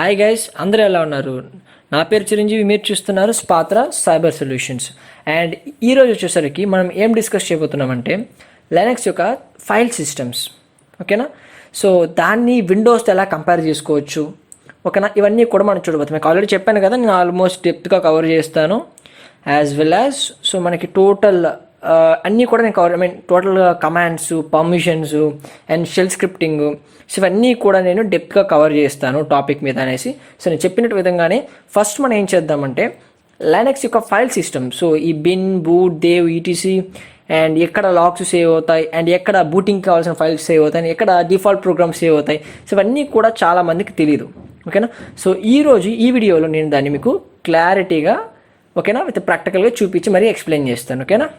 Hi guys, అందరూ ఎలా ఉన్నారు? నా పేరు చిరంజీవి, మీరు చూస్తున్నారు స్పాత్ర సైబర్ సొల్యూషన్స్. అండ్ ఈరోజు వచ్చేసరికి మనం ఏం డిస్కస్ చేయబోతున్నామంటే లైనక్స్ యొక్క ఫైల్ సిస్టమ్స్. ఓకేనా? సో దాన్ని విండోస్తో ఎలా కంపేర్ చేసుకోవచ్చు, ఓకేనా? ఇవన్నీ కూడా మనం చూడబోతాం. మీకు ఆల్రెడీ చెప్పాను కదా, నేను ఆల్మోస్ట్ డెప్త్గా కవర్ చేస్తాను. యాజ్ వెల్ యాజ్ సో మనకి టోటల్ అన్నీ కూడా నేను కవర్ టోటల్గా commands, permissions and shell scripting, so ఇవన్నీ కూడా నేను డెప్త్గా కవర్ చేస్తాను టాపిక్ మీద అనేసి. సో నేను చెప్పినట్టు విధంగానే ఫస్ట్ మనం ఏం చేద్దామంటే లైనక్స్ యొక్క ఫైల్ సిస్టమ్. సో ఈ bin, boot, dev, ETC and ఎక్కడ లాగ్స్ సేవ్ అవుతాయి అండ్ ఎక్కడ బూటింగ్ కావాల్సిన ఫైల్స్ సేవ్ అవుతాయి, ఎక్కడ డిఫాల్ట్ ప్రోగ్రామ్స్ సేవ్ అవుతాయి, సో ఇవన్నీ కూడా చాలామందికి తెలియదు. ఓకేనా? సో ఈరోజు ఈ వీడియోలో నేను దాన్ని మీకు క్లారిటీగా, ఓకేనా, విత్ ప్రాక్టికల్గా చూపించి మరీ ఎక్స్ప్లెయిన్ చేస్తాను. ఓకేనా?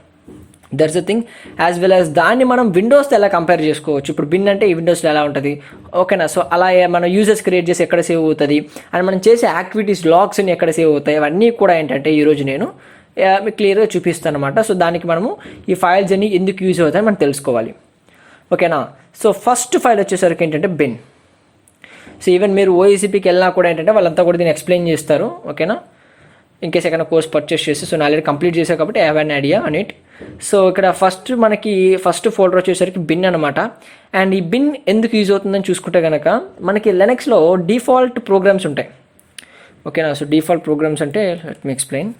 That's the thing. As well as దాన్ని మనం విండోస్తో ఎలా కంపేర్ చేసుకోవచ్చు. ఇప్పుడు బిన్ అంటే ఈ విండోస్లో ఎలా ఉంటుంది, ఓకేనా? సో అలా మనం యూజర్స్ క్రియేట్ చేసి ఎక్కడ సేవ్ అవుతుంది అండ్ మనం చేసే యాక్టివిటీస్ లాగ్స్ని ఎక్కడ సేవ్ అవుతాయి, అవన్నీ కూడా ఏంటంటే ఈరోజు నేను మీకు క్లియర్గా చూపిస్తాను అనమాట. సో దానికి మనము ఈ ఫైల్స్ అన్ని ఎందుకు యూజ్ అవుతాయని మనం తెలుసుకోవాలి. ఓకేనా? సో ఫస్ట్ ఫైల్ వచ్చేసరికి ఏంటంటే బిన్. సో ఈవెన్ మీరు ఓఎసిపికి వెళ్ళినా కూడా ఏంటంటే వాళ్ళంతా కూడా దీన్ని ఎక్స్ప్లెయిన్ చేస్తారు. ఓకేనా? ఇన్కేస్ ఎక్కడ కోర్స్ పర్చేస్ చేసి, సో నేను ఆల్రెడీ కంప్లీట్ చేశాను కాబట్టి I have an idea on it. So ఇక్కడ ఫస్ట్ ఫోల్డర్ వచ్చేసరికి బిన్ అనమాట. అండ్ ఈ బిన్ ఎందుకు యూజ్ అవుతుందని చూసుకుంటే కనుక మనకి లెనక్స్లో డిఫాల్ట్ ప్రోగ్రామ్స్ ఉంటాయి. ఓకేనా? సో డిఫాల్ట్ ప్రోగ్రామ్స్ అంటే let me explain.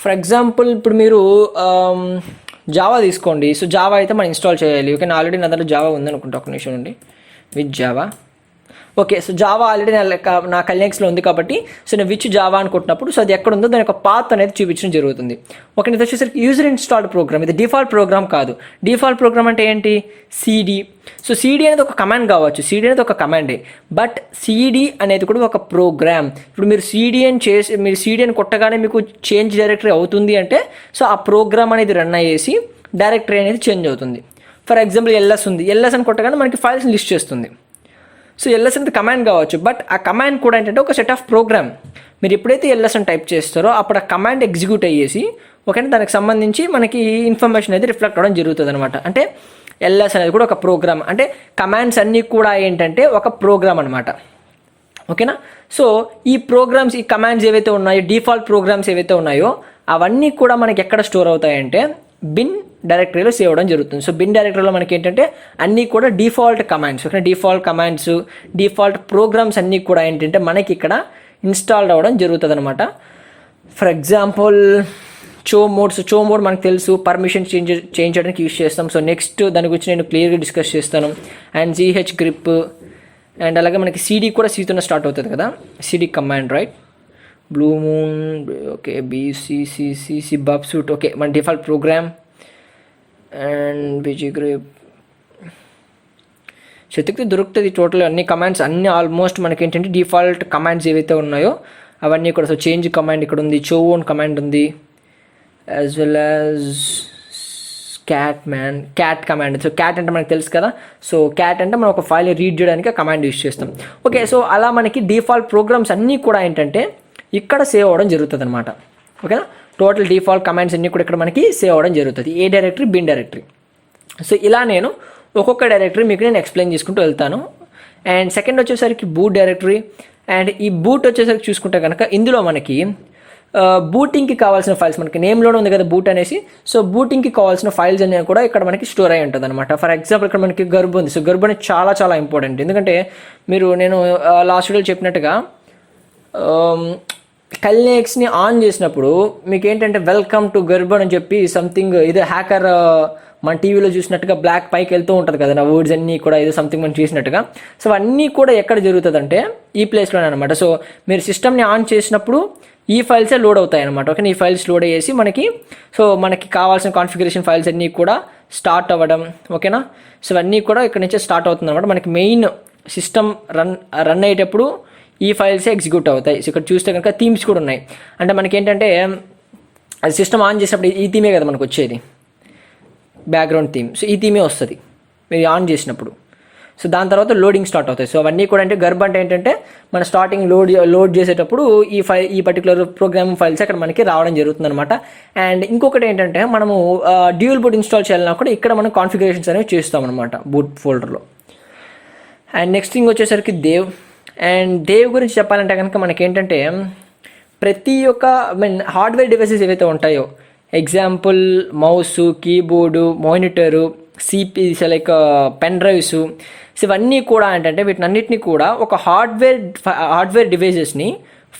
For example ఇప్పుడు మీరు జావా తీసుకోండి. సో జావా అయితే మనం ఇన్స్టాల్ చేయాలి. ఓకే, ఆల్రెడీ నా దగ్గర జావా ఉందనుకుంటా, ఒక నిమిషం అండి. With Java, okay. So Java already నా లైనక్స్లో ఉంది కాబట్టి సో నేను విచ్ జావా అనుకుంటున్నప్పుడు సో అది ఎక్కడ ఉందో దాని ఒక పాత్ అనేది చూపించడం జరుగుతుంది. ఓకే, ఇది వచ్చేసరికి యూజర్ ఇన్స్టాల్డ్ ప్రోగ్రామ్. ఇది డిఫాల్ట్ ప్రోగ్రామ్ కాదు. డిఫాల్ట్ ప్రోగ్రామ్ అంటే ఏంటి? సిడి. సో సిడి అనేది ఒక కమాండ్ కావచ్చు, సిడి అనేది ఒక కమాండే, బట్ సిడి అనేది కూడా ఒక ప్రోగ్రామ్. ఇప్పుడు మీరు సిడి అని కొట్టగానే మీకు చేంజ్ డైరెక్టరీ అవుతుంది అంటే సో ఆ ప్రోగ్రామ్ అనేది రన్ అయ్యేసి డైరెక్టరీ అనేది చేంజ్ అవుతుంది. ఫర్ ఎగ్జాంపుల్ ఎల్ఎస్ ఉంది, ఎల్ఎస్ అని కొట్టగానే మనకి ఫైల్స్ లిస్ట్ చేస్తుంది. సో ఎల్ఎస్ అనేది కమాండ్ కావచ్చు, బట్ ఆ కమాండ్ కూడా ఏంటంటే ఒక సెట్ ఆఫ్ ప్రోగ్రామ్. మీరు ఎప్పుడైతే ఎల్ఎస్ అని టైప్ చేస్తారో అప్పుడు ఆ కమాండ్ ఎగ్జిక్యూట్ అయ్యేసి ఓకేనా దానికి సంబంధించి మనకి ఇన్ఫర్మేషన్ అనేది రిఫ్లెక్ట్ అవ్వడం జరుగుతుంది అనమాట. అంటే ఎల్ఎస్ అనేది కూడా ఒక ప్రోగ్రామ్, అంటే కమాండ్స్ అన్నీ కూడా ఏంటంటే ఒక ప్రోగ్రామ్ అనమాట. ఓకేనా? సో ఈ ప్రోగ్రామ్స్, ఈ కమాండ్స్ ఏవైతే ఉన్నాయో, డిఫాల్ట్ ప్రోగ్రామ్స్ ఏవైతే ఉన్నాయో అవన్నీ కూడా మనకి ఎక్కడ స్టోర్ అవుతాయంటే బిన్ డైరెక్టరీలో సేవ్ అవ్వడం జరుగుతుంది. సో బిన్ డైరెక్టరీలో మనకి ఏంటంటే అన్నీ కూడా default commands, okay, default commands, default programs అన్నీ కూడా ఏంటంటే మనకి ఇక్కడ ఇన్స్టాల్డ్ అవ్వడం జరుగుతుంది అనమాట. ఫర్ ఎగ్జాంపుల్ చో మోడ్ మనకు తెలుసు, పర్మిషన్ చేంజ్ చేయడానికి యూజ్ చేస్తాం. సో నెక్స్ట్ దాని గురించి నేను క్లియర్గా డిస్కస్ చేస్తాను. అండ్ జీహెచ్ గ్రిప్ అండ్ అలాగే మనకి సిడి కూడా సీతోనే స్టార్ట్ అవుతుంది కదా, CD command, right? Blue moon, okay, బీసీసీసీ బబ్ సూట్, ఓకే, మన డిఫాల్ట్ ప్రోగ్రామ్. అండ్ బీజీ గ్రిప్ శక్తి దొరుకుతుంది టోటల్ అన్ని కమాండ్స్ అన్నీ ఆల్మోస్ట్ మనకి ఏంటంటే డిఫాల్ట్ కమాండ్స్ ఏవైతే ఉన్నాయో అవన్నీ కూడా. సో చేంజ్ కమాండ్ ఇక్కడ ఉంది, చోన్ కమాండ్ ఉంది, as well as cat command. So cat అంటే మనకు తెలుసు కదా, సో క్యాట్ అంటే మనం ఒక ఫైల్ రీడ్ చేయడానికి ఆ కమాండ్ యూజ్ చేస్తాం. ఓకే, సో అలా మనకి డిఫాల్ట్ ప్రోగ్రామ్స్ అన్నీ కూడా ఏంటంటే ఇక్కడ సేవ్ అవ్వడం జరుగుతుంది అనమాట. ఓకేనా? టోటల్ డిఫాల్ట్ కమాండ్స్ అన్నీ కూడా ఇక్కడ మనకి సేవ్ అవ్వడం జరుగుతుంది. ఏ డైరెక్టరీ? Bin directory. సో ఇలా నేను ఒక్కొక్క డైరెక్టరీ మీకు నేను ఎక్స్ప్లెయిన్ చేసుకుంటూ వెళ్తాను. అండ్ సెకండ్ వచ్చేసరికి బూట్ డైరెక్టరీ. అండ్ ఈ బూట్ వచ్చేసరికి చూసుకుంటే కనుక ఇందులో మనకి బూటింగ్కి కావాల్సిన ఫైల్స్, మనకి నేమ్లోనే ఉంది కదా బూట్ అనేసి, సో బూటింగ్కి కావాల్సిన ఫైల్స్ అనేవి కూడా ఇక్కడ మనకి స్టోర్ అయి ఉంటుంది అనమాట. ఫర్ ఎగ్జాంపుల్ ఇక్కడ మనకి గర్బ్ ఉంది. సో గర్బ్ అనేది చాలా చాలా ఇంపార్టెంట్, ఎందుకంటే నేను లాస్ట్ వీడియోలో చెప్పినట్టుగా కల్నెక్స్ని ఆన్ చేసినప్పుడు మీకు ఏంటంటే వెల్కమ్ టు గర్బ్ అని చెప్పి సంథింగ్, ఇదే హ్యాకర్ మన టీవీలో చూసినట్టుగా బ్లాక్ పైకి వెళ్తూ ఉంటుంది కదా, నా వర్డ్స్ అన్నీ కూడా ఏదో సంథింగ్ మనం చూసినట్టుగా. సో అన్నీ కూడా ఎక్కడ జరుగుతుంది అంటే ఈ ప్లేస్లోనే అనమాట. సో మీరు సిస్టమ్ని ఆన్ చేసినప్పుడు ఈ ఫైల్సే లోడ్ అవుతాయి అనమాట. ఓకే, ఈ ఫైల్స్ లోడ్ అయ్యేసి మనకి కావాల్సిన కాన్ఫిగరేషన్ ఫైల్స్ అన్నీ కూడా స్టార్ట్ అవ్వడం. ఓకేనా? సో అన్నీ కూడా ఇక్కడ నుంచే స్టార్ట్ అవుతుంది అనమాట. మనకి మెయిన్ సిస్టమ్ రన్ అయ్యేటప్పుడు ఈ ఫైల్సే ఎగ్జిక్యూట్ అవుతాయి. సో ఇక్కడ చూస్తే కనుక థీమ్స్ కూడా ఉన్నాయి. అంటే మనకి ఏంటంటే అది సిస్టమ్ ఆన్ చేసినప్పుడు ఈ థీమే కదా మనకు వచ్చేది, బ్యాక్గ్రౌండ్ థీమ్. సో ఈ థీమే వస్తుంది మీరు ఆన్ చేసినప్పుడు. సో దాని తర్వాత లోడింగ్ స్టార్ట్ అవుతాయి. సో అవన్నీ కూడా అంటే గర్బ్ అంటే ఏంటంటే మన స్టార్టింగ్ లోడ్ చేసేటప్పుడు ఈ పర్టికులర్ ప్రోగ్రామ్ ఫైల్స్ అక్కడ మనకి రావడం జరుగుతుంది అనమాట. అండ్ ఇంకొకటి ఏంటంటే మనము డ్యూయల్ బూట్ ఇన్స్టాల్ చేయాలన్నా కూడా ఇక్కడ మనం కాన్ఫిగరేషన్స్ అనేవి చేస్తాం అనమాట బూట్ ఫోల్డర్లో. అండ్ నెక్స్ట్ థింగ్ వచ్చేసరికి దేవ్. అండ్ దేవ్ గురించి చెప్పాలంటే కనుక మనకేంటంటే ప్రతి ఒక్క హార్డ్వేర్ డివైసెస్ ఏవైతే ఉంటాయో, example mouse, keyboard, monitor, CP's like pen drives, ఇవన్నీ కూడా ఏంటంటే వీటినన్నిటిని కూడా ఒక హార్డ్వేర్ డివైజెస్ని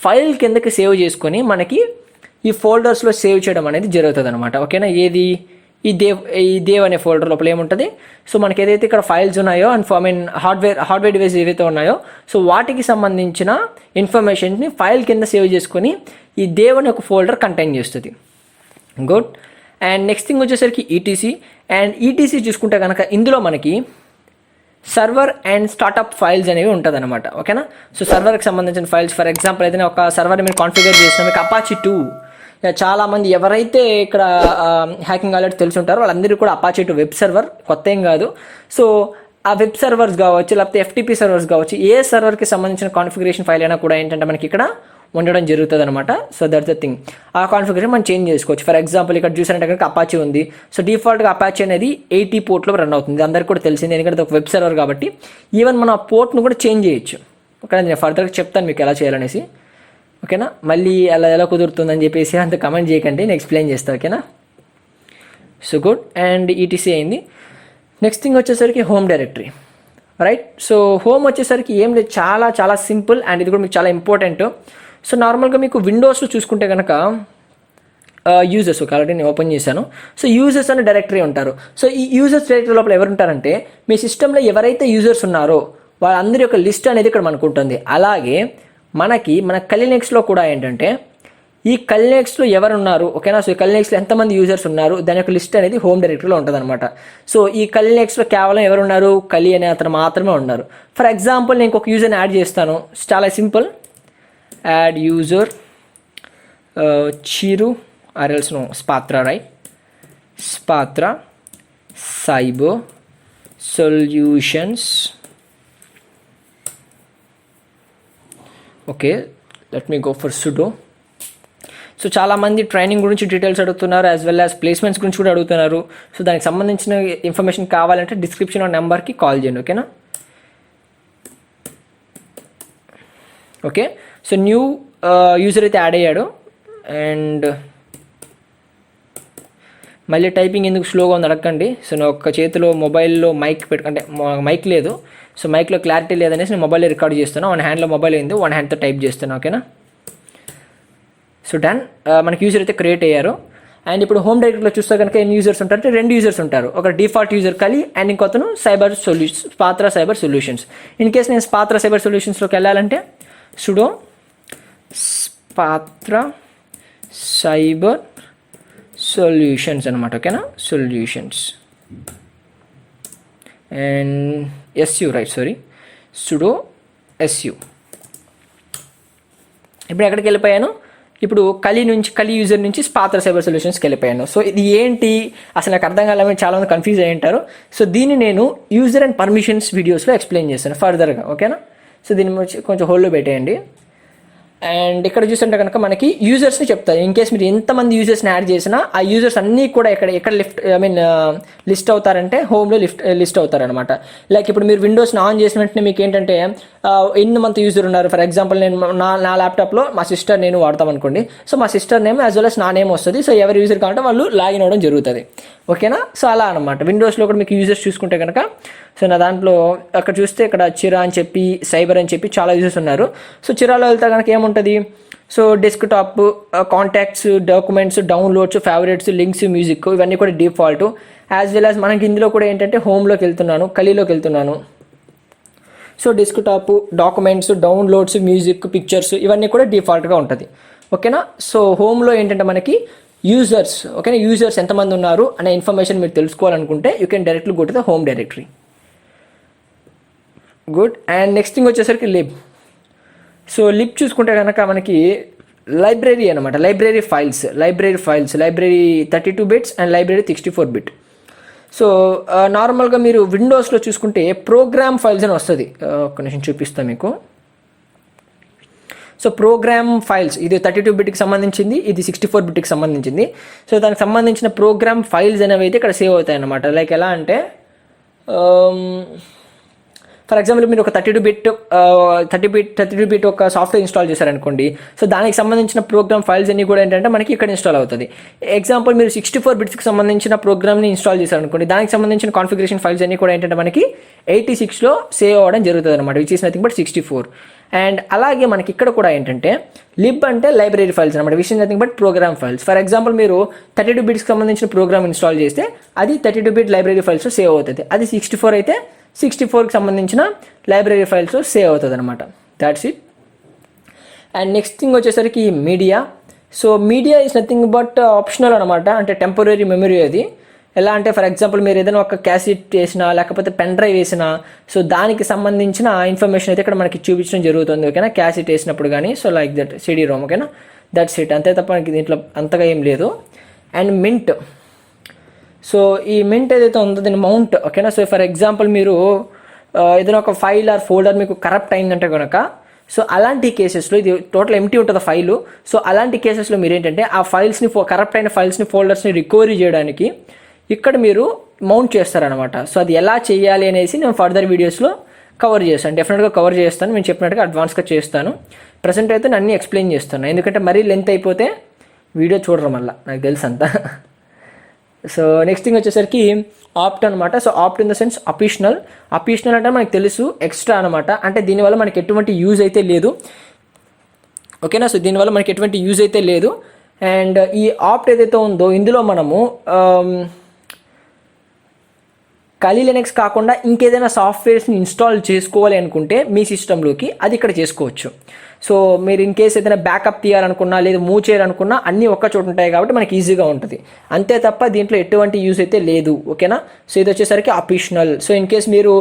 ఫైల్ కిందకి సేవ్ చేసుకొని మనకి ఈ ఫోల్డర్స్లో సేవ్ చేయడం అనేది జరుగుతుంది అనమాట. ఓకేనా, ఏది ఈ దేవ్ అనే ఫోల్డర్ లోపల ఏముంటుంది, సో మనకి ఏదైతే ఇక్కడ ఫైల్స్ ఉన్నాయో అండ్ హార్డ్వేర్ డివైస్ ఏవైతే ఉన్నాయో సో వాటికి సంబంధించిన ఇన్ఫర్మేషన్ని ఫైల్ కింద సేవ్ చేసుకొని ఈ దేవ్ అనే ఒక ఫోల్డర్ కంటైన్ చేస్తుంది. గుడ్. అండ్ నెక్స్ట్ థింగ్ వచ్చేసరికి ఈటీసీ. అండ్ ఈటీసీ చూసుకుంటే కనుక ఇందులో మనకి సర్వర్ అండ్ స్టార్టప్ ఫైల్స్ అనేవి ఉంటుంది అనమాట. ఓకేనా, సో సర్వర్కి సంబంధించిన ఫైల్స్, ఫర్ ఎగ్జాంపుల్ ఏదైనా ఒక సర్వర్ని మీరు కాన్ఫిగర్ చేసిన మీకు అపాచీ 2, చాలామంది ఎవరైతే ఇక్కడ హ్యాకింగ్ ఆల్రెడీ తెలిసి ఉంటారో వాళ్ళందరూ కూడా అపాచీ 2 వెబ్ సర్వర్ కొత్త ఏం కాదు. సో ఆ వెబ్ సర్వర్స్ కావచ్చు, లేకపోతే ఎఫ్టీపీ సర్వర్స్ కావచ్చు, ఏ సర్వర్కి సంబంధించిన కాన్ఫిగరేషన్ ఫైల్ అయినా కూడా ఏంటంటే మనకి ఇక్కడ ఉండడం జరుగుతుంది అనమాట. So that's the thing. ఆ కాన్ఫిగరేషన్ మనం చేంజ్ చేసుకోవచ్చు. ఫర్ ఎగ్జాంపుల్ ఇక్కడ చూసినట్టు కనుక అపాచీ ఉంది. సో డిఫాల్ట్గా అపాచీ అనేది 80 పోర్ట్లో రన్ అవుతుంది, అందరికీ కూడా తెలిసింది, ఎందుకంటే ఒక వెబ్ సర్వర్ కాబట్టి. ఈవెన్ మనం ఆ పోర్ట్ను కూడా చేంజ్ చేయొచ్చు. ఓకే, నేను ఫర్దర్గా చెప్తాను మీకు ఎలా చేయాలనేసి. ఓకేనా, మళ్ళీ ఎలా కుదురుతుందని చెప్పేసి అంత కమెంట్ చేయకండి, నేను ఎక్స్ప్లెయిన్ చేస్తాను. ఓకేనా, సో గుడ్. అండ్ ఈటీసీ అయింది. నెక్స్ట్ థింగ్ వచ్చేసరికి home directory. Right, so home వచ్చేసరికి ఏం లేదు, చాలా చాలా సింపుల్ అండ్ ఇది కూడా మీకు చాలా ఇంపార్టెంట్. సో నార్మల్గా మీకు విండోస్లో చూసుకుంటే కనుక యూజర్స్ ఆల్రెడీ నేను ఓపెన్ చేశాను. సో యూజర్స్ అనే డైరెక్టరీ ఉంటారు. సో ఈ యూజర్స్ డైరెక్టరీ లోపల ఎవరు ఉంటారంటే మీ సిస్టంలో ఎవరైతే యూజర్స్ ఉన్నారో వాళ్ళందరి యొక్క లిస్ట్ అనేది ఇక్కడ మనకు ఉంటుంది. అలాగే మన కలినెక్స్లో కూడా ఏంటంటే ఈ కలినెక్స్లో ఎవరు ఉన్నారు, ఓకేనా, సో ఈ కలినెక్స్లో ఎంతమంది యూజర్స్ ఉన్నారు దాని యొక్క లిస్ట్ అనేది హోమ్ డైరెక్టరీలో ఉంటుంది అనమాట. సో ఈ కలినెక్స్లో కేవలం ఎవరు ఉన్నారు, కలి అనే అతను మాత్రమే ఉన్నారు. ఫర్ ఎగ్జాంపుల్ నేను ఇంకొక యూజర్ని యాడ్ చేస్తాను, చాలా simple. Add user Chiru or else no Spatra, right? Spatra Cyber Solutions. Okay, let me go for sudo. So చాలామంది ట్రైనింగ్ గురించి డీటెయిల్స్ అడుగుతున్నారు, యాజ్ వెల్ యాజ్ ప్లేస్మెంట్స్ గురించి కూడా అడుగుతున్నారు. సో దానికి సంబంధించిన ఇన్ఫర్మేషన్ కావాలంటే డిస్క్రిప్షన్లో నెంబర్కి కాల్ చేయండి. ఓకేనా, ఓకే. సో న్యూ యూజర్ అయితే యాడ్ అయ్యాడు. అండ్ మళ్ళీ టైపింగ్ ఎందుకు స్లోగా ఉంది అడగండి. సో నేను ఒక్క చేతిలో మొబైల్లో మైక్ పెట్టుకుంటే మైక్ లేదు, సో మైక్లో క్లారిటీ లేదనేసి నేను మొబైల్లో రికార్డ్ చేస్తున్నాను. 1 హ్యాండ్లో మొబైల్ అయింది, 1 హ్యాండ్తో టైప్ చేస్తున్నాను. ఓకేనా, సో డన్. మనకి యూజర్ అయితే క్రియేట్ అయ్యారు. అండ్ ఇప్పుడు హోమ్ డైరెక్టరీలో చూస్తే కనుక ఎన్ని యూజర్స్ ఉంటారంటే 2 యూజర్స్ ఉంటారు. ఒక డిఫాల్ట్ యూజర్ కలి అండ్ ఇంకొతను స్పాత్రా సైబర్ సొల్యూషన్స్. ఇన్ కేస్ నేను స్పాత్రా సైబర్ సొల్యూషన్స్లోకి వెళ్ళాలంటే సుడో స్పాత్రా సైబర్ సొల్యూషన్స్ అనమాట. ఓకేనా, solutions and SU, right, sorry, sudo SU. ఇప్పుడు ఎక్కడికి వెళ్ళిపోయాను, ఇప్పుడు కలి యూజర్ నుంచి స్పాత్రా సైబర్ సొల్యూషన్స్కి వెళ్ళిపోయాను. సో ఇది ఏంటి అసలు నాకు అర్థం కాలేమని చాలామంది కన్ఫ్యూజ్ అయ్యి ఉంటారు. సో దీన్ని నేను యూజర్ అండ్ పర్మిషన్స్ వీడియోస్లో ఎక్స్ప్లెయిన్ చేస్తాను ఫర్దర్గా. ఓకేనా, సో దీన్ని కొంచెం హోల్డ్లో పెట్టేయండి. అండ్ ఇక్కడ చూస్తుంటే కనుక మనకి యూజర్స్ని చెప్తారు. ఇన్ కేస్ మీరు ఎంతమంది యూజర్స్ని యాడ్ చేసినా ఆ యూజర్స్ అన్నీ కూడా ఎక్కడ లిస్ట్ అవుతారంటే హోమ్లో లిస్ట్ అవుతారనమాట. లైక్ ఇప్పుడు మీరు విండోస్ని ఆన్ చేసిన వెంటనే మీకు ఏంటంటే ఎన్ని మంత్ యూజర్ ఉన్నారు. ఫర్ ఎగ్జాంపుల్ నేను నా ల్యాప్టాప్లో మా సిస్టర్ నేను వాడతాం అనుకోండి. సో మా sister name as well as నా నేమ్ వస్తుంది. సో ఎవరు యూజర్ కావాలంటే వాళ్ళు లాగిన్ అవ్వడం జరుగుతుంది. ఓకేనా, సో అలా అనమాట. విండోస్లో కూడా మీకు యూజర్స్ చూసుకుంటే కనుక సో నా దాంట్లో అక్కడ చూస్తే ఇక్కడ చిరా అని చెప్పి సైబర్ అని చెప్పి చాలా యూజర్స్ ఉన్నారు. సో చిరాలో వెళ్తే కనుక ఏముంటుంది, so desktop, contacts, documents, downloads, favourites, links, music ఇవన్నీ కూడా డిఫాల్ట్. యాజ్ వెల్ యాజ్ మనకి ఇందులో కూడా ఏంటంటే హోమ్లోకి వెళ్తున్నాను, కలిలోకి వెళ్తున్నాను. So desktop, documents, downloads, music, pictures ఇవన్నీ కూడా డిఫాల్ట్గా ఉంటుంది. ఓకేనా, సో హోమ్లో ఏంటంటే మనకి యూజర్స్, ఓకేనా, యూజర్స్ ఎంతమంది ఉన్నారు అనే ఇన్ఫర్మేషన్ మీరు తెలుసుకోవాలనుకుంటే you can directly go to the home directory. Good. And next thing వచ్చేసరికి లిబ్. సో లిబ్ చూసుకుంటే కనుక మనకి లైబ్రరీ అనమాట, library files 32 bits and library 64 bit. So నార్మల్గా మీరు విండోస్లో చూసుకుంటే ప్రోగ్రామ్ ఫైల్స్ అని వస్తుంది. ఒక నిమిషం చూపిస్తాను మీకు. సో ప్రోగ్రామ్ ఫైల్స్ ఇది 32 బిట్కి సంబంధించింది, ఇది 64 బిట్కి సంబంధించింది. సో దానికి సంబంధించిన ప్రోగ్రామ్ ఫైల్స్ అనేవి అయితే ఇక్కడ సేవ్ అవుతాయి అన్నమాట. లైక్ ఎలా అంటే ఫర్ ఎగ్జాంపుల్ మీరు ఒక 32 బిట్ ఒక సాఫ్ట్వేర్ ఇన్స్టాల్ చేశారనుకోండి. సో దానికి సంబంధించిన ప్రోగ్రామ్ ఫైల్స్ అన్ని కూడా ఏంటంటే మనకి ఇక్కడ ఇన్స్టాల్ అవుతుంది. ఎగ్జాంపుల్ మీరు 64 బిట్స్కి సంబంధించిన ప్రోగ్రామ్ని ఇన్స్టాల్ చేశారనుకోండి, దానికి సంబంధించిన కాన్ఫిగరేషన్ ఫైల్స్ అన్ని కూడా ఏంటంటే మనకి 86లో సేవ్ అవ్వడం జరుగుతుంది అనమాట, which is nothing but 64. And అలాగే మనకి ఇక్కడ కూడా ఏంటంటే లిబ్ అంటే లైబ్రరీ ఫైల్స్ అనమాట, which is nothing but programme files. For example మీరు 32 బిట్స్కి సంబంధించిన ప్రోగ్రామ్ ఇన్స్టాల్ చేస్తే అది 32 బిట్ లైబ్రరీ ఫైల్స్లో సేవ్ అవుతుంది. అది 64 అయితే 64కి సంబంధించిన లైబ్రరీ ఫైల్స్లో సేవ్ అవుతుంది అనమాట. That's it. And next thing వచ్చేసరికి media. So media is nothing but optional అనమాట, అంటే టెంపరీ మెమరీ. అది ఎలా అంటే ఫర్ ఎగ్జాంపుల్ మీరు ఏదైనా ఒక క్యాసెట్ వేసినా లేకపోతే పెన్ డ్రైవ్ వేసినా, సో దానికి సంబంధించిన ఇన్ఫర్మేషన్ అయితే ఇక్కడ మనకి చూపించడం జరుగుతుంది. ఓకేనా, క్యాసెట్ వేసినప్పుడు కానీ, so like that CD Rome. ఓకేనా, దట్స్ ఇట్. అంతే తప్ప మనకి దీంట్లో అంతగా ఏం లేదు. And mint. సో ఈ మింట్ ఏదైతే ఉందో దీని మౌంట్. ఓకేనా, సో ఫర్ ఎగ్జాంపుల్ మీరు ఏదైనా ఒక ఫైల్ ఆర్ ఫోల్డర్ మీకు కరప్ట్ అయిందంటే కనుక, సో అలాంటి కేసెస్లో ఇది టోటల్ ఎంటీ ఉంటుంది ఫైలు. సో అలాంటి కేసెస్లో మీరు ఏంటంటే ఆ ఫైల్స్ని కరప్ట్ అయిన ఫైల్స్ని ఫోల్డర్స్ని రికవరీ చేయడానికి ఇక్కడ మీరు మౌంట్ చేస్తారనమాట. సో అది ఎలా చేయాలి అనేసి నేను ఫర్దర్ వీడియోస్లో కవర్ చేస్తాను, డెఫినెట్గా కవర్ చేస్తాను. నేను చెప్పినట్టుగా అడ్వాన్స్గా చేస్తాను. ప్రజెంట్ అయితే నేను అన్నీ ఎక్స్ప్లెయిన్ చేస్తాను, ఎందుకంటే మరీ లెంత్ అయిపోతే వీడియో చూడడం వల్ల నాకు తెలుసు అంతా. సో నెక్స్ట్ థింగ్ వచ్చేసరికి ఆప్ట్ అనమాట. So opt in the sense optional. Optional అంటే మనకు తెలుసు ఎక్స్ట్రా అనమాట, అంటే దీనివల్ల మనకి ఎటువంటి యూజ్ అయితే లేదు. ఓకేనా, సో దీనివల్ల మనకి ఎటువంటి యూజ్ అయితే లేదు. అండ్ ఈ ఆప్ట్ ఏదైతే ఉందో ఇందులో మనము కలీ లినక్స్ కాకుండా ఇంకేదైనా సాఫ్ట్వేర్స్ని ఇన్స్టాల్ చేసుకోవాలి అనుకుంటే మీ సిస్టంలోకి అది ఇక్కడ చేసుకోవచ్చు. సో మీరు ఇన్ కేస్ ఏదైనా బ్యాకప్ తీయాలనుకున్నా లేదా మూవ్ చేయాలనుకున్నా అన్నీ ఒక్క చోట ఉంటాయి కాబట్టి మనకి ఈజీగా ఉంటుంది. అంతే తప్ప దీంట్లో ఎటువంటి యూజ్ అయితే లేదు. ఓకేనా, సో ఇది వచ్చేసరికి ఆప్షనల్. సో ఇన్ కేస్ మీరు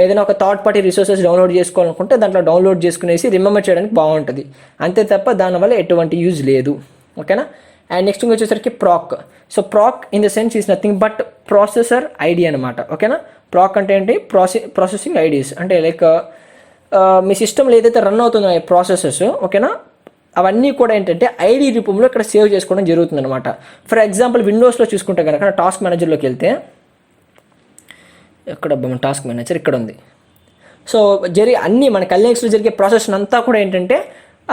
ఏదైనా ఒక థర్డ్ పార్టీ రిసోర్సెస్ డౌన్లోడ్ చేసుకోవాలనుకుంటే దాంట్లో డౌన్లోడ్ చేసుకునేసి రిమెంబర్ చేయడానికి బాగుంటుంది. అంతే తప్ప దానివల్ల ఎటువంటి యూజ్ లేదు. ఓకేనా. అండ్ నెక్స్ట్ వచ్చేసరికి ప్రాక్. So Praak in the sense is nothing but processor ID అనమాట. ఓకేనా, ప్రాక్ అంటే ఏంటి, ప్రాసెసింగ్ ఐడీస్ అంటే లైక్ మీ సిస్టంలో ఏదైతే రన్ అవుతుందో ప్రాసెసెస్, ఓకేనా, అవన్నీ కూడా ఏంటంటే ఐడి రూపంలో ఇక్కడ సేవ్ చేసుకోవడం జరుగుతుంది అనమాట. ఫర్ ఎగ్జాంపుల్ విండోస్లో చూసుకుంటే కనుక టాస్క్ మేనేజర్లోకి వెళ్తే ఎక్కడ మన టాస్క్ మేనేజర్ ఇక్కడ ఉంది. సో అన్నీ మన కలీనక్స్లో జరిగే ప్రాసెస్ అంతా కూడా ఏంటంటే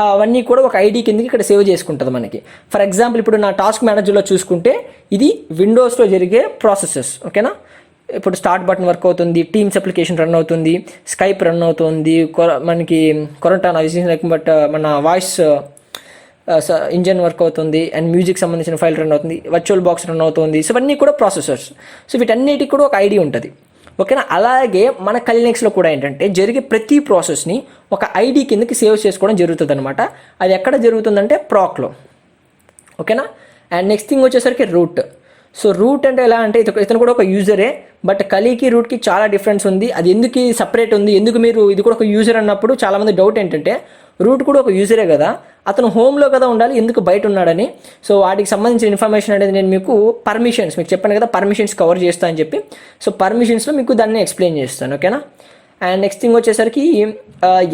అవన్నీ కూడా ఒక ఐడి కిందకి ఇక్కడ సేవ్ చేసుకుంటుంది మనకి. ఫర్ ఎగ్జాంపుల్ ఇప్పుడు నా టాస్క్ మేనేజర్లో చూసుకుంటే ఇది విండోస్లో జరిగే ప్రాసెసెస్. ఓకేనా, ఇప్పుడు స్టార్ట్ బటన్ వర్క్ అవుతుంది, టీమ్స్ అప్లికేషన్ రన్ అవుతుంది, స్కైప్ రన్ అవుతుంది, మనకి కొరంటానా బట్ మన వాయిస్ ఇంజన్ వర్క్ అవుతుంది, అండ్ మ్యూజిక్ సంబంధించిన ఫైల్ రన్ అవుతుంది, వర్చువల్ బాక్స్ రన్ అవుతుంది. సో ఇవన్నీ కూడా ప్రాసెసర్స్. సో వీటన్నిటికి కూడా ఒక ఐడి ఉంటుంది. ఓకేనా, అలాగే మన కలీనక్స్లో కూడా ఏంటంటే జరిగే ప్రతి ప్రాసెస్ని ఒక ఐడి కిందకి సేవ్ చేసుకోవడం జరుగుతుంది అనమాట. అది ఎక్కడ జరుగుతుందంటే ప్రాక్లో. ఓకేనా. అండ్ నెక్స్ట్ థింగ్ వచ్చేసరికి రూట్. సో రూట్ అంటే ఎలా అంటే ఇతను కూడా ఒక యూజరే, బట్ కలీకి రూట్కి చాలా డిఫరెన్స్ ఉంది. అది ఎందుకు సపరేట్ ఉంది, ఎందుకు మీరు ఇది కూడా ఒక యూజర్ అన్నప్పుడు చాలామంది డౌట్ ఏంటంటే రూట్ కూడా ఒక యూజరే కదా, అతను హోమ్లో కదా ఉండాలి, ఎందుకు బయట ఉన్నాడని. సో వాటికి సంబంధించిన ఇన్ఫర్మేషన్ అనేది నేను మీకు మీకు చెప్పాను కదా, పర్మిషన్స్ కవర్ చేస్తాను అని చెప్పి. సో పర్మిషన్స్లో మీకు దాన్ని ఎక్స్ప్లెయిన్ చేస్తాను. ఓకేనా. అండ్ నెక్స్ట్ థింగ్ వచ్చేసరికి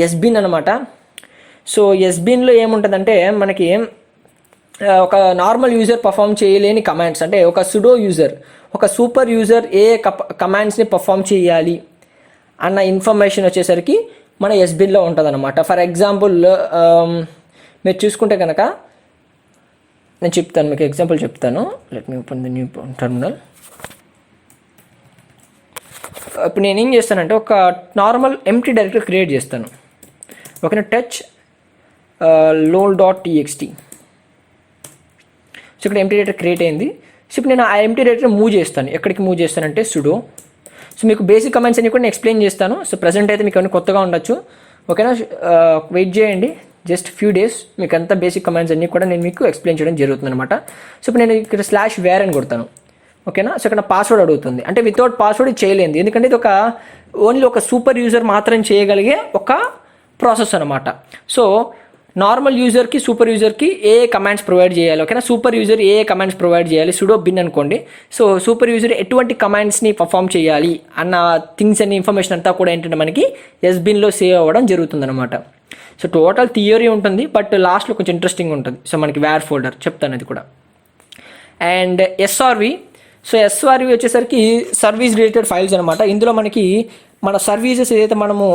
ఎస్బిన్ అనమాట. సో ఎస్బిన్లో ఏముంటుందంటే మనకి ఒక నార్మల్ యూజర్ పర్ఫామ్ చేయలేని కమాండ్స్, అంటే ఒక సుడో యూజర్ ఒక సూపర్ యూజర్ ఏ కమాండ్స్ని పర్ఫామ్ చేయాలి అన్న ఇన్ఫర్మేషన్ వచ్చేసరికి మన ఎస్బిన్లో ఉంటుంది అనమాట. ఫర్ ఎగ్జాంపుల్ మీరు చూసుకుంటే కనుక నేను చెప్తాను, మీకు ఎగ్జాంపుల్ చెప్తాను. Let me open the new terminal. ఇప్పుడు నేను ఏం చేస్తానంటే ఒక నార్మల్ ఎంప్టీ డైరెక్టరీ క్రియేట్ చేస్తాను. ఓకేనా, టచ్ lol.txt. సో ఇక్కడ ఎంప్టీ డైరెక్టరీ క్రియేట్ అయింది. సో ఇప్పుడు నేను ఆ ఎంప్టీ డైరెక్టరీ మూవ్ చేస్తాను. ఎక్కడికి మూవ్ చేస్తానంటే సుడో. సో మీకు బేసిక్ కమెంట్స్ అన్ని కూడా నేను ఎక్స్ప్లెయిన్ చేస్తాను. సో ప్రజెంట్ అయితే మీకు అన్ని కొత్తగా ఉండొచ్చు. ఓకేనా, వెయిట్ చేయండి జస్ట్ ఫ్యూ డేస్, మీకు అంతా బేసిక్ కమెంట్స్ అన్నీ కూడా నేను మీకు ఎక్స్ప్లెయిన్ చేయడం జరుగుతుంది అనమాట. సో ఇప్పుడు నేను ఇక్కడ /var అని కొడతాను. ఓకేనా, సో ఇక్కడ పాస్వర్డ్ అడుగుతుంది, అంటే వితౌట్ పాస్వర్డ్ ఇది చేయలేదు, ఎందుకంటే ఇది ఓన్లీ ఒక సూపర్ యూజర్ మాత్రం చేయగలిగే ఒక ప్రాసెస్ అనమాట. సో నార్మల్ యూజర్కి సూపర్ యూజర్కి ఏ కమాండ్స్ ప్రొవైడ్ చేయాలి. ఓకేనా, సూపర్ యూజర్ ఏ కమాండ్స్ ప్రొవైడ్ చేయాలి, సుడో బిన్ అనుకోండి. సో సూపర్ యూజర్ ఎటువంటి కమాండ్స్ని పర్ఫామ్ చేయాలి అన్న థింగ్స్ అన్ని ఇన్ఫర్మేషన్ అంతా కూడా ఏంటంటే మనకి ఎస్బిన్లో సేవ్ అవ్వడం జరుగుతుంది అనమాట. సో టోటల్ థియరీ ఉంటుంది, బట్ లాస్ట్లో కొంచెం ఇంట్రెస్టింగ్ ఉంటుంది. సో మనకి వేర్ ఫోల్డర్ చెప్తాను అది కూడా. And SRV. సో ఎస్ఆర్వి వచ్చేసరికి సర్వీస్ రిలేటెడ్ ఫైల్స్ అనమాట. ఇందులో మనకి మన సర్వీసెస్ ఏదైతే మనము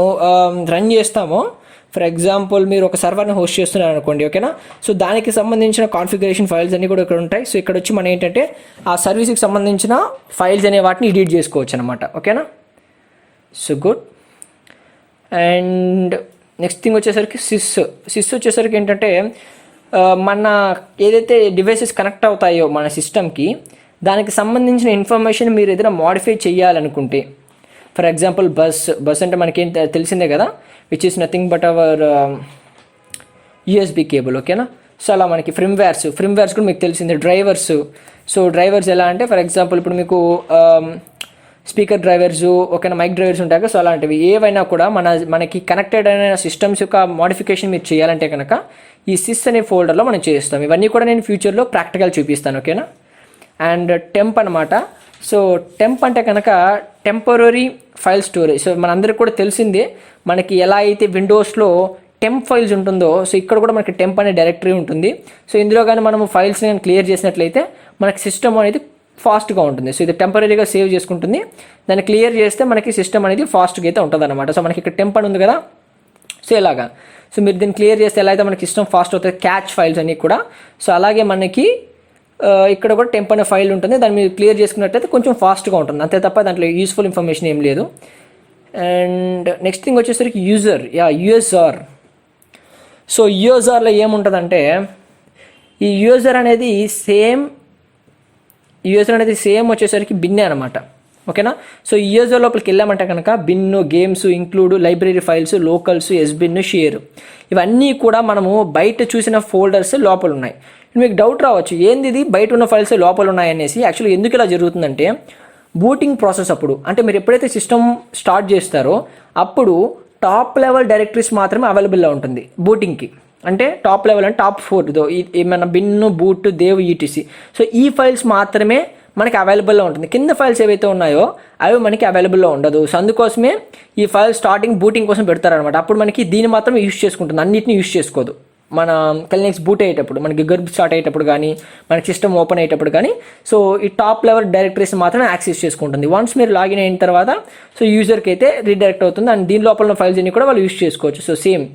రన్ చేస్తామో, ఫర్ ఎగ్జాంపుల్ మీరు ఒక సర్వర్ని హోస్ట్ చేస్తున్నారు అనుకోండి, ఓకేనా. సో దానికి సంబంధించిన కాన్ఫిగరేషన్ ఫైల్స్ అన్నీ కూడా ఇక్కడ ఉంటాయి. సో ఇక్కడ వచ్చి మనం ఏంటంటే ఆ సర్వీస్కి సంబంధించిన ఫైల్స్ అనే వాటిని ఎడిట్ చేసుకోవచ్చు అనమాట, ఓకేనా. So good. And next thing వచ్చేసరికి సిస్ వచ్చేసరికి ఏంటంటే మన ఏదైతే డివైసెస్ కనెక్ట్ అవుతాయో మన సిస్టమ్కి, దానికి సంబంధించిన ఇన్ఫర్మేషన్ మీరు ఏదైనా మాడిఫై చేయాలనుకుంటే, ఫర్ ఎగ్జాంపుల్ బస్ అంటే మనకేం తెలిసిందే కదా, which is nothing but our USB cable, ఓకేనా. సో అలా మనకి ఫ్రిమ్వేర్స్ కూడా మీకు తెలిసిందే. డ్రైవర్స్ ఎలా అంటే ఫర్ ఎగ్జాంపుల్ ఇప్పుడు మీకు స్పీకర్ డ్రైవర్స్, ఓకేనా, మైక్ డ్రైవర్స్ ఉంటాయి కదా. సో అలాంటివి ఏవైనా కూడా మనకి కనెక్టెడ్ అయిన సిస్టమ్స్ యొక్క మోడిఫికేషన్ మీరు చేయాలంటే కనుక ఈ సిస్ అనే ఫోల్డర్లో మనం చేస్తాం. ఇవన్నీ కూడా నేను ఫ్యూచర్లో ప్రాక్టికల్ చూపిస్తాను, ఓకేనా. అండ్ టెంప్ అనమాట. సో టెంప్ అంటే కనుక టెంపరరీ ఫైల్ స్టోరేజ్. సో మనందరికీ కూడా తెలిసిందే, మనకి ఎలా అయితే విండోస్లో టెంప్ ఫైల్స్ ఉంటుందో, సో ఇక్కడ కూడా మనకి టెంప్ అనే డైరెక్టరీ ఉంటుంది. సో ఇందులో కానీ మనము ఫైల్స్ని క్లియర్ చేసినట్లయితే మనకి సిస్టమ్ అనేది ఫాస్ట్గా ఉంటుంది. సో ఇది టెంపరీగా సేవ్ చేసుకుంటుంది. దాన్ని క్లియర్ చేస్తే మనకి సిస్టమ్ అనేది ఫాస్ట్గా అయితే ఉంటుంది అనమాట. సో మనకి ఇక్కడ టెంప్ అని ఉంది కదా, సో ఇలాగా. సో మీరు దీన్ని క్లియర్ చేస్తే ఎలా అయితే మనకి సిస్టమ్ ఫాస్ట్ అవుతుంది, క్యాచ్ ఫైల్స్ అన్నీ కూడా. సో అలాగే మనకి ఇక్కడ కూడా టెంప్ అనే ఫైల్ ఉంటుంది, దాన్ని మీరు క్లియర్ చేసుకున్నట్లయితే కొంచెం ఫాస్ట్గా ఉంటుంది, అంతే తప్ప దాంట్లో యూస్ఫుల్ ఇన్ఫర్మేషన్ ఏం లేదు. అండ్ నెక్స్ట్ థింగ్ వచ్చేసరికి యూఎస్ఆర్. సో యూఎస్ఆర్లో ఏముంటుందంటే ఈ యూఎస్ఆర్ అనేది సేమ్ వచ్చేసరికి బిన్నే అనమాట, ఓకేనా. సో యూఎస్ఆర్ లోపలికి వెళ్ళామంటే కనుక bin, games, include, library files, locals, sbin, share, ఇవన్నీ కూడా మనము బయట చూసిన ఫోల్డర్స్ లోపల ఉన్నాయి. మీకు డౌట్ రావచ్చు, ఏంది ఇది బయట ఉన్న ఫైల్స్ లోపల ఉన్నాయనేసి. యాక్చువల్లీ ఎందుకు ఇలా జరుగుతుందంటే బూటింగ్ ప్రాసెస్ అప్పుడు, అంటే మీరు ఎప్పుడైతే సిస్టమ్ స్టార్ట్ చేస్తారో అప్పుడు టాప్ లెవెల్ డైరెక్టరీస్ మాత్రమే అవైలబుల్లో ఉంటుంది బూటింగ్కి. అంటే టాప్ లెవెల్ అంటే టాప్ 4 ఏమైనా bin, boot, dev, ETC. So ఈ ఫైల్స్ మాత్రమే మనకి అవైలబుల్లో ఉంటుంది. కింద ఫైల్స్ ఏవైతే ఉన్నాయో అవి మనకి అవైలబుల్లో ఉండదు. సో అందుకోసమే ఈ ఫైల్ స్టార్టింగ్ బూటింగ్ కోసం పెడతారనమాట. అప్పుడు మనకి దీన్ని మాత్రమే యూస్ చేసుకుంటుంది, అన్నిటిని యూస్ చేసుకోదు. మన కలినెక్స్ బూట్ అయ్యేటప్పుడు, మనకి గర్బ్ స్టార్ట్ అయ్యేటప్పుడు కానీ, మనకి సిస్టమ్ ఓపెన్ అయ్యేటప్పుడు కానీ, సో ఈ టాప్ లెవెల్ డైరెక్టరీస్ మాత్రమే యాక్సెస్ చేసుకుంటుంది. వన్స్ మీరు లాగిన్ అయిన తర్వాత సో యూజర్కి అయితే రీడైరెక్ట్ అవుతుంది. అండ్ దీని లోపల ఉన్న ఫైల్స్ అన్ని కూడా వాళ్ళు యూస్ చేసుకోవచ్చు. సో సేమ్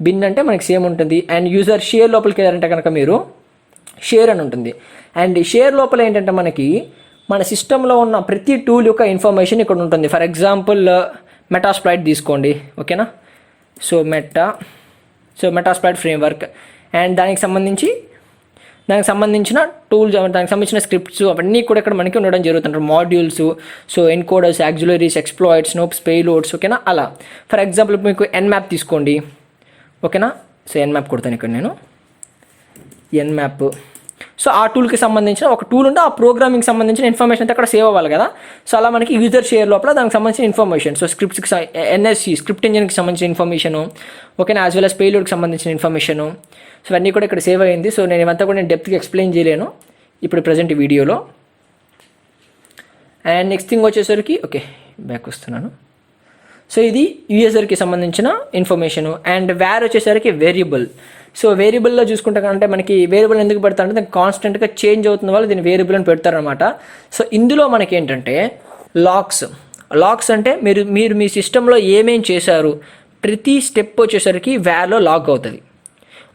బిన్ అంటే మనకి సేమ్ ఉంటుంది. అండ్ యూజర్ షేర్ లోపలికి వెళ్ళారంటే కనుక మీరు షేర్ అని ఉంటుంది. అండ్ షేర్ లోపల ఏంటంటే మనకి మన సిస్టంలో ఉన్న ప్రతి టూల్ యొక్క ఇన్ఫర్మేషన్ ఇక్కడ ఉంటుంది. ఫర్ ఎగ్జాంపుల్ మెటాస్ప్లాయిట్ తీసుకోండి, ఓకేనా. సో మెటాస్ప్లాయిట్ ఫ్రేమ్వర్క్ అండ్ దానికి సంబంధించిన టూల్స్, దానికి సంబంధించిన స్క్రిప్ట్స్ అవన్నీ కూడా ఇక్కడ మనకి ఉండడం జరుగుతుంటారు. Modules, so encoders, auxiliaries, exploits, nops, payloads, ఓకేనా. అలా ఫర్ ఎగ్జాంపుల్ మీకు ఎన్మ్యాప్ తీసుకోండి, ఓకేనా. సో ఎన్మ్యాప్ కొడతాను ఇక్కడ నేను, ఎన్మ్యాప్. సో ఆ టూల్కి సంబంధించిన ఒక టూల్ ఉంటే ఆ ప్రోగ్రామింగ్ సంబంధించిన ఇన్ఫర్మేషన్ అయితే అక్కడ సేవ్ అవ్వాలి కదా. సో అలా మనకి యూజర్ షేర్ లోపల దానికి సంబంధించిన ఇన్ఫర్మేషన్, సో స్క్రిప్ట్స్కి ఎన్ఎస్సి స్క్రిప్ట్ ఇంజిన్కి సంబంధించిన ఇన్ఫర్మేషను, ఓకేనా, యాజ్ వెల్ as పేలోడ్కి సంబంధించిన ఇన్ఫర్మేషను. సో అన్నీ కూడా ఇక్కడ సేవ్ అయ్యింది. సో నేను ఇవంతా కూడా నేను డెప్త్గా ఎక్స్ప్లెయిన్ చేయలేను ఇప్పుడు ప్రజెంట్ ఈ వీడియోలో. అండ్ నెక్స్ట్ థింగ్ వచ్చేసరికి ఓకే బ్యాక్ వస్తున్నాను. సో ఇది యూజర్కి సంబంధించిన ఇన్ఫర్మేషను. అండ్ వేర్ వచ్చేసరికి వేరియబుల్. సో వేరియబుల్లో చూసుకుంటే అంటే మనకి వేరియబుల్ ఎందుకు పెడతారంటే దానికి కాన్స్టెంట్గా చేంజ్ అవుతున్న వాళ్ళు దీన్ని వేరియబుల్ అని పెడతారనమాట. సో ఇందులో మనకి ఏంటంటే లాక్స్ అంటే మీరు మీ సిస్టంలో ఏమేం చేశారు ప్రతి స్టెప్ వచ్చేసరికి వేర్లో లాగ్ అవుతుంది.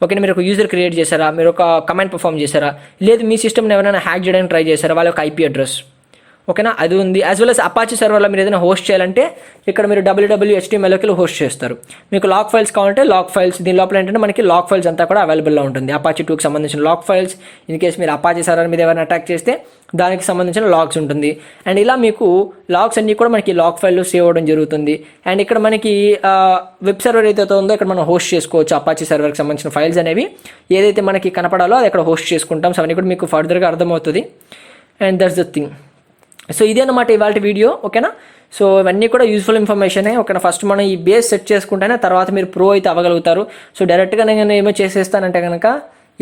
ఓకే, మీరు ఒక యూజర్ క్రియేట్ చేశారా, మీరు ఒక కమాండ్ పర్ఫామ్ చేశారా, లేదు మీ సిస్టమ్ని ఎవరైనా హ్యాక్ చేయడానికి ట్రై చేశారా, వాళ్ళ ఒక ఐపీ అడ్రస్, ఓకేనా, అది ఉంది. యాజ్ వెల్ as అపాచీ సర్వర్లో మీరు ఏదైనా హోస్ట్ చేయాలంటే ఇక్కడ మీరు www.htmlకి హోస్ట్ చేస్తారు. మీకు లాక్ ఫైల్స్ కావాలంటే లాక్ ఫైల్స్, దీని లోపల ఏంటంటే మనకి లాక్ ఫైల్స్ అంతా కూడా అవైలబుల్లో ఉంటుంది. అపాచీ 2కి సంబంధించిన లాక్ ఫైల్స్, ఇన్ కేస్ మీరు అపాచీ సర్వర్ మీద ఎవరైనా అటాక్ చేస్తే దానికి సంబంధించిన లాగ్స్ ఉంటుంది. అండ్ ఇలా మీకు లాగ్స్ అన్నీ కూడా మనకి లాక్ ఫైల్లో సేవ్ అవ్వడం జరుగుతుంది. అండ్ ఇక్కడ మనకి వెబ్ సర్వర్ ఏదైతే ఉందో ఇక్కడ మనం హోస్ట్ చేసుకోవచ్చు. అపాచీ సర్వర్కి సంబంధించిన ఫైల్స్ అనేవి ఏదైతే మనకి కనపడాలో అది అక్కడ హోస్ట్ చేసుకుంటాం. సో అవన్నీ కూడా మీకు ఫర్దర్గా అర్థమవుతుంది. And that's the thing. So ఇదే అన్నమాట ఇవాళ వీడియో, ఓకేనా. సో ఇవన్నీ కూడా యూస్ఫుల్ ఇన్ఫర్మేషనే, ఓకేనా. ఫస్ట్ మనం ఈ బేస్ సెట్ చేసుకుంటేనే తర్వాత మీరు ప్రో అయితే అవ్వగలుగుతారు. సో డైరెక్ట్గా నేను ఏమో చేసేస్తానంటే కనుక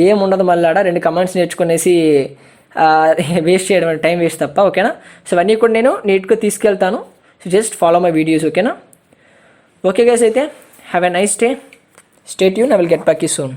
ఏముండదు, మళ్ళీ 2 కమాండ్స్ నేర్చుకునేసి వేస్ట్ చేయడం టైం వేస్ట్ తప్ప, ఓకేనా. సో ఇవన్నీ కూడా నేను నీట్గా తీసుకెళ్తాను. So just follow my videos, ఓకేనా. ఓకే గైస్, అయితే have a nice day, stay tune, I will get back you soon.